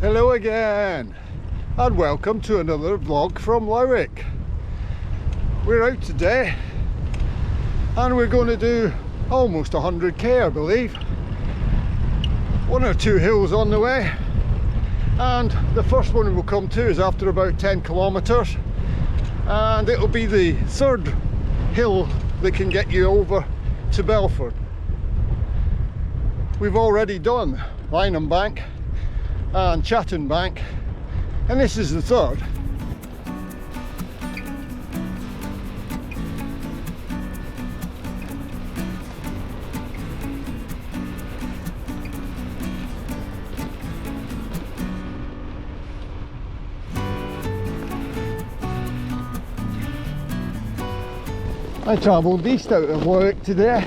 Hello again, and welcome to another vlog from Lowick. We're out today and we're going to do almost 100k, I believe. One or two hills on the way, and the first one we'll come to is after about 10 kilometers, and it'll be the third hill that can get you over to Belford. We've already done Lynham Bank and Chatton Bank, and this is the third. I travelled east out of Lowick today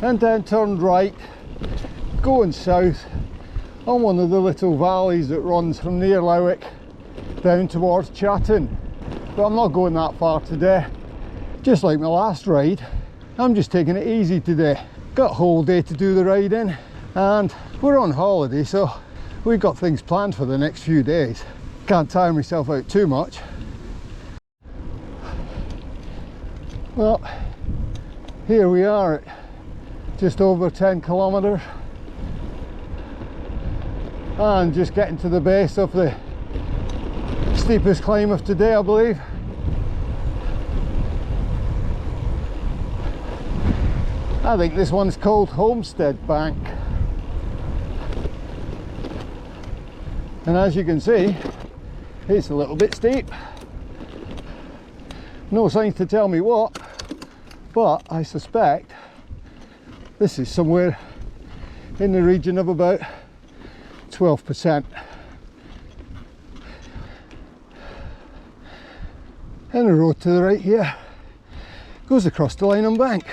and then turned right going south on one of the little valleys that runs from near Lowick down towards Chatton. But I'm not going that far today. Just like my last ride, I'm just taking it easy today. Got a whole day to do the ride in, and we're on holiday, so we've got things planned for the next few days. Can't tire myself out too much. Well, here we are at just over 10 kilometers. And just getting to the base of the steepest climb of today, I believe. I think this one's called Homestead Bank. And as you can see, it's a little bit steep. No signs to tell me what, but I suspect this is somewhere in the region of about 12%. And the road to the right here goes across the Lynham Bank.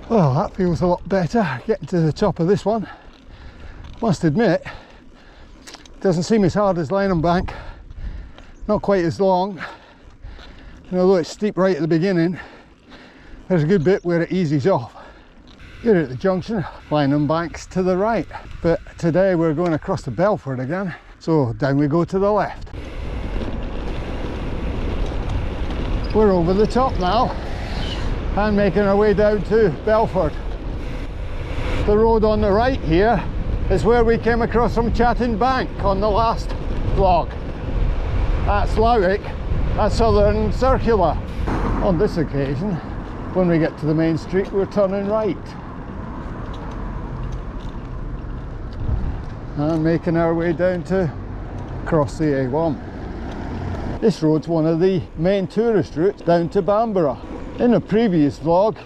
Well, that feels a lot better, getting to the top of this one. Must admit, it doesn't seem as hard as Lynham Bank, not quite as long, and although it's steep right at the beginning, there's a good bit where it eases off. Here at the junction, Lynham Bank's to the right, but today we're going across to Belford again, so down we go to the left. We're over the top now and making our way down to Belford. The road on the right here is where we came across from Chatton Bank on the last vlog. That's Lowick, that's Southern Circular. On this occasion, when we get to the main street, we're turning right and making our way down to cross the A1. This road's one of the main tourist routes down to Bamborough. In a previous vlog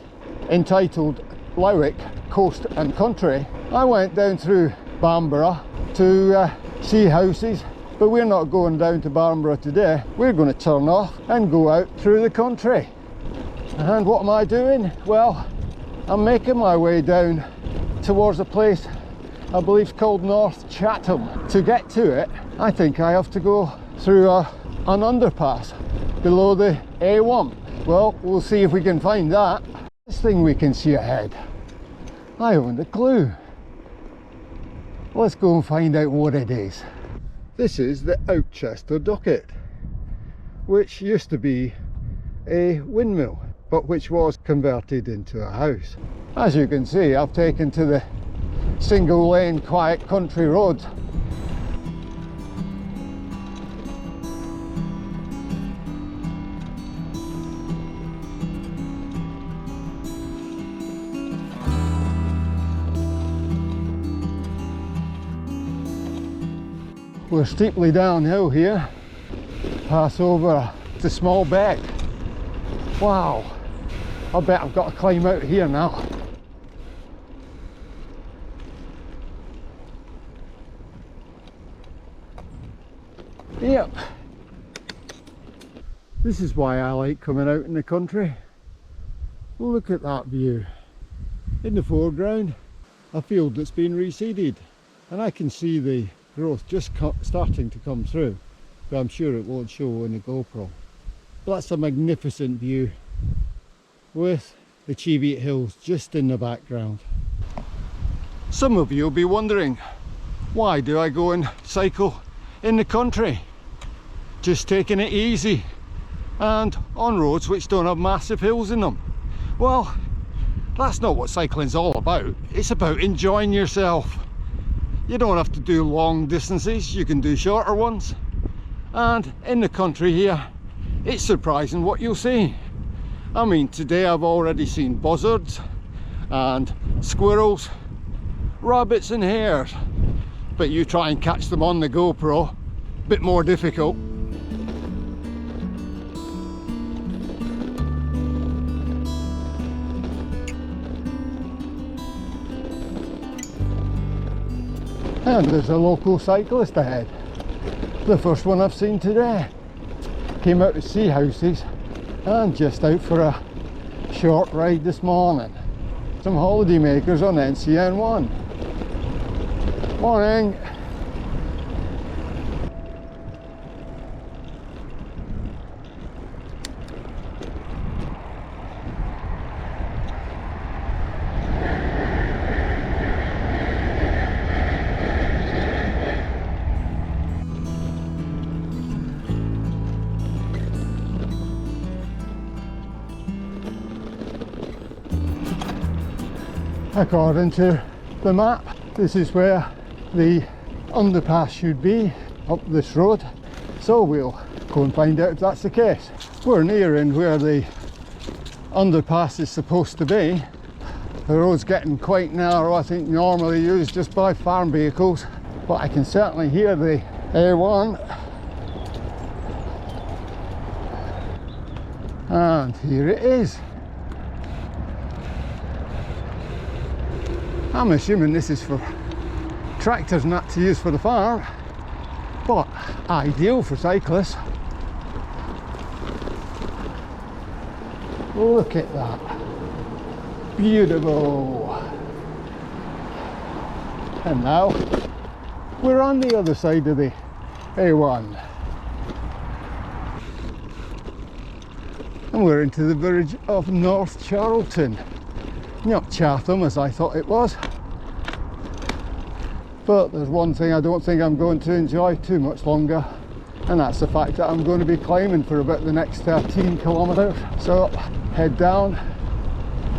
entitled Lowick, Coast and Country, I went down through Bamborough to see houses, but we're not going down to Bamborough today. We're going to turn off and go out through the country. And what am I doing? Well, I'm making my way down towards a place I believe is called North Charlton. To get to it, I think I have to go through an underpass below the A1. Well, we'll see if we can find that. This thing we can see ahead, I haven't a clue. Let's go and find out what it is. This is the Outchester Docket, which used to be a windmill, but which was converted into a house. As you can see, I've taken to the single lane quiet country roads. We're steeply downhill here, pass over the small beck. Wow, I bet I've got to climb out here now. Yep, this is why I like coming out in the country. Look at that view. In the foreground, a field that's been reseeded, and I can see the growth just starting to come through, but I'm sure it won't show in the GoPro. But that's a magnificent view with the Cheviot Hills just in the background. Some of you will be wondering, why do I go and cycle in the country? Just taking it easy and on roads which don't have massive hills in them. Well, that's not what cycling's all about. It's about enjoying yourself. You don't have to do long distances, you can do shorter ones. And in the country here, it's surprising what you'll see. I mean, today I've already seen buzzards and squirrels, rabbits and hares. But you try and catch them on the GoPro, a bit more difficult. And there's a local cyclist ahead. The first one I've seen today. Came out to see houses and just out for a short ride this morning. Some holiday makers on NCN1. Morning. According to the map, this is where the underpass should be, up this road, so we'll go and find out if that's the case. We're nearing where the underpass is supposed to be. The road's getting quite narrow, I think normally used just by farm vehicles, but I can certainly hear the A1. And here it is. I'm assuming this is for tractors, not to use for the farm, but ideal for cyclists. Look at that. Beautiful. And now we're on the other side of the A1. And we're into the village of North Charlton. Not Chatham as I thought it was. But there's one thing I don't think I'm going to enjoy too much longer, and that's the fact that I'm going to be climbing for about the next 13 kilometres. So head down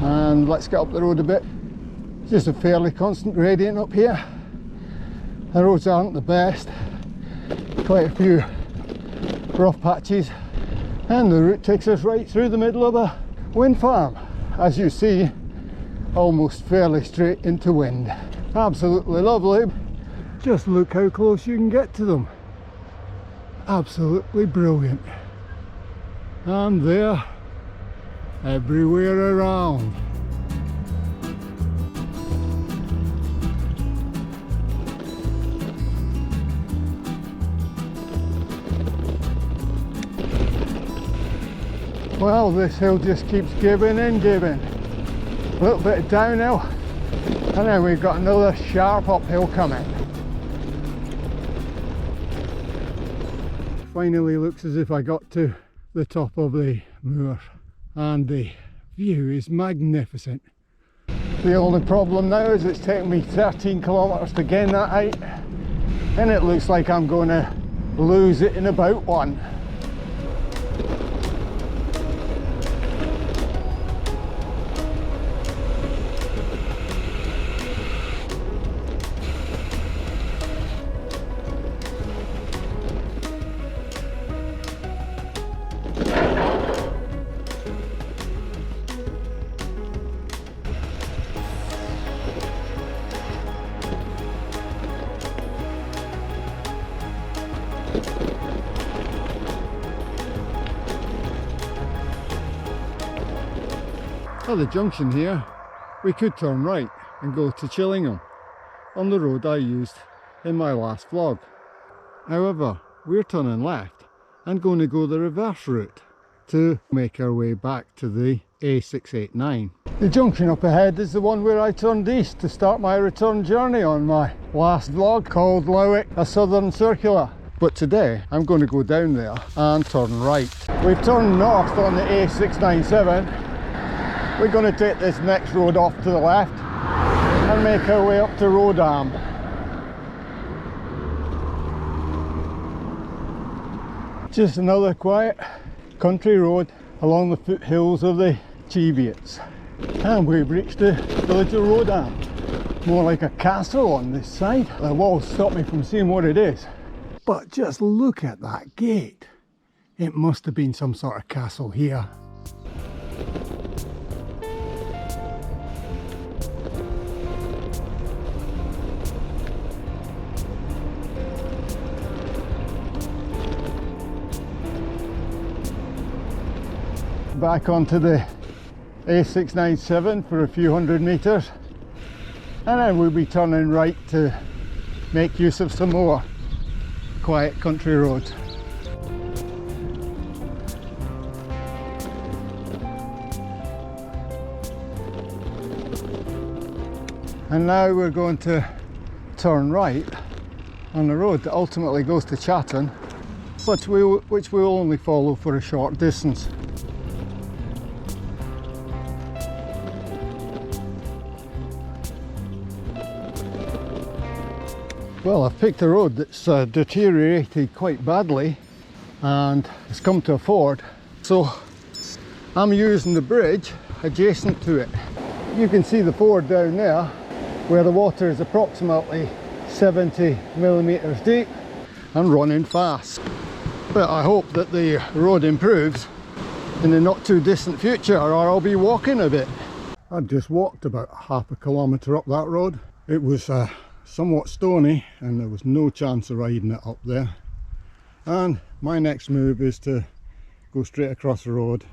and let's get up the road a bit. Just a fairly constant gradient up here. The roads aren't the best, quite a few rough patches, and the route takes us right through the middle of a wind farm, as you see, almost fairly straight into wind. Absolutely lovely. Just look how close you can get to them. Absolutely brilliant. And they're everywhere around. Well, this hill just keeps giving and giving. A little bit of downhill, and then we've got another sharp uphill coming. Finally looks as if I got to the top of the moor, and the view is magnificent. The only problem now is it's taken me 13 kilometres to gain that height, and it looks like I'm going to lose it in about one. At the junction here, we could turn right and go to Chillingham on the road I used in my last vlog. However, we're turning left and going to go the reverse route to make our way back to the A689. The junction up ahead is the one where I turned east to start my return journey on my last vlog called Lowick, a southern circular. But today I'm going to go down there and turn right. We've turned north on the A697. We're going to take this next road off to the left and make our way up to Rodham. Just another quiet country road along the foothills of the Cheviots. And we've reached the village of Rodham. More like a castle on this side. The walls stop me from seeing what it is. But just look at that gate. It must have been some sort of castle here. Back onto the A697 for a few hundred metres, and then we'll be turning right to make use of some more quiet country roads. And now we're going to turn right on the road that ultimately goes to Charlton, which we'll only follow for a short distance. Well, I've picked a road that's deteriorated quite badly and has come to a ford, so I'm using the bridge adjacent to it. You can see the ford down there where the water is approximately 70 millimetres deep and running fast. But I hope that the road improves in the not too distant future, or I'll be walking a bit. I've just walked about half a kilometre up that road. It was somewhat stony and there was no chance of riding it up there, and my next move is to go straight across the road,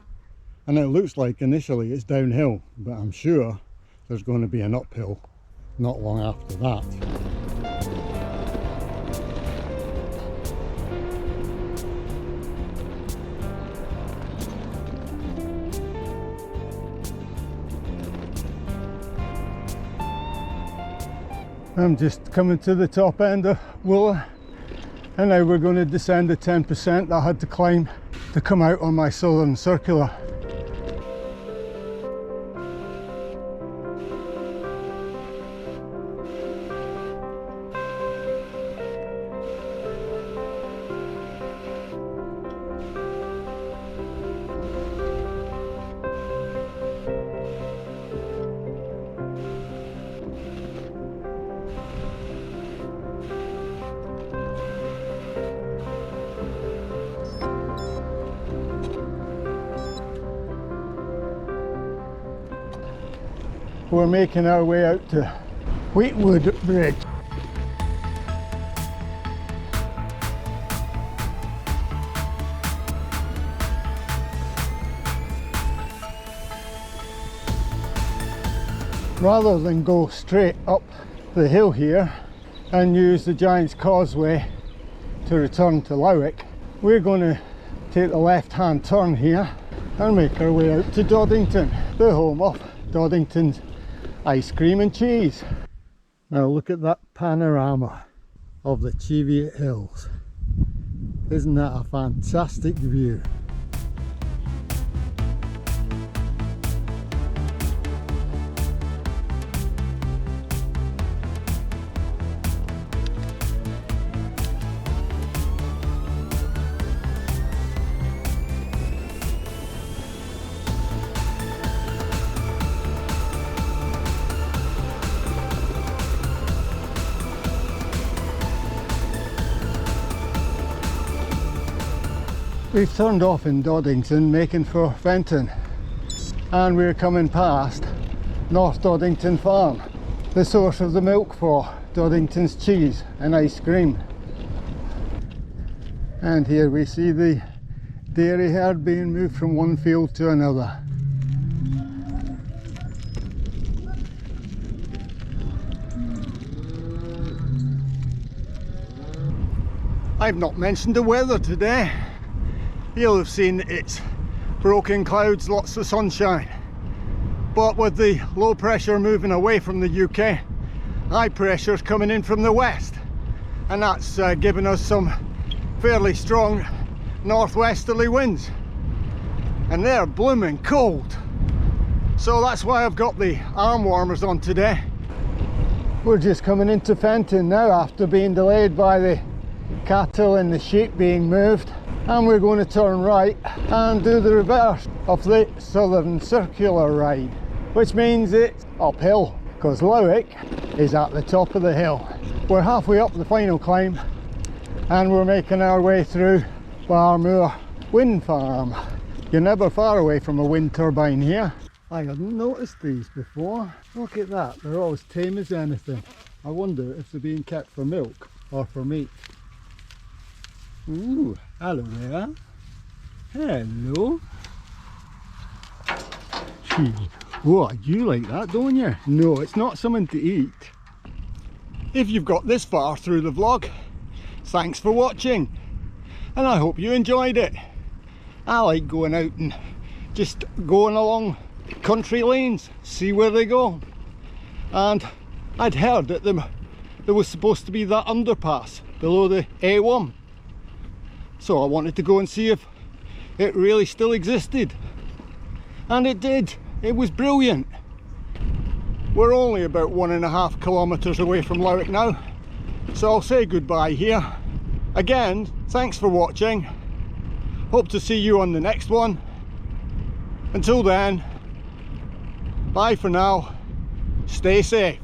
and it looks like initially it's downhill, but I'm sure there's going to be an uphill not long after that. I'm just coming to the top end of Wooler, and now we're going to descend the 10% that I had to climb to come out on my southern circular. We're making our way out to Wheatwood Bridge. Rather than go straight up the hill here and use the Giant's Causeway to return to Lowick, we're going to take the left-hand turn here and make our way out to Doddington, the home of Doddington's ice cream and cheese. Now look at that panorama of the Cheviot Hills. Isn't that a fantastic view? We've turned off in Doddington, making for Fenton, and we're coming past North Doddington Farm, the source of the milk for Doddington's cheese and ice cream. And here we see the dairy herd being moved from one field to another. I've not mentioned the weather today. You'll have seen it's broken clouds, lots of sunshine. But with the low pressure moving away from the UK, high pressure's coming in from the west. And that's given us some fairly strong northwesterly winds. And they're blooming cold. So that's why I've got the arm warmers on today. We're just coming into Fenton now after being delayed by the cattle and the sheep being moved. And we're going to turn right and do the reverse of the Southern Circular ride, which means it's uphill because Lowick is at the top of the hill. We're halfway up the final climb and we're making our way through Barmoor Wind Farm. You're never far away from a wind turbine here. I hadn't noticed these before. Look at that, they're always tame as anything. I wonder if they're being kept for milk or for meat. Ooh, hello there. Hello. Gee, oh, you like that, don't you? No, it's not something to eat. If you've got this far through the vlog, thanks for watching. And I hope you enjoyed it. I like going out and just going along country lanes, see where they go. And I'd heard that there was supposed to be that underpass below the A1. So I wanted to go and see if it really still existed. And it did. It was brilliant. We're only about 1.5 kilometres away from Lowick now. So I'll say goodbye here. Again, thanks for watching. Hope to see you on the next one. Until then, bye for now. Stay safe.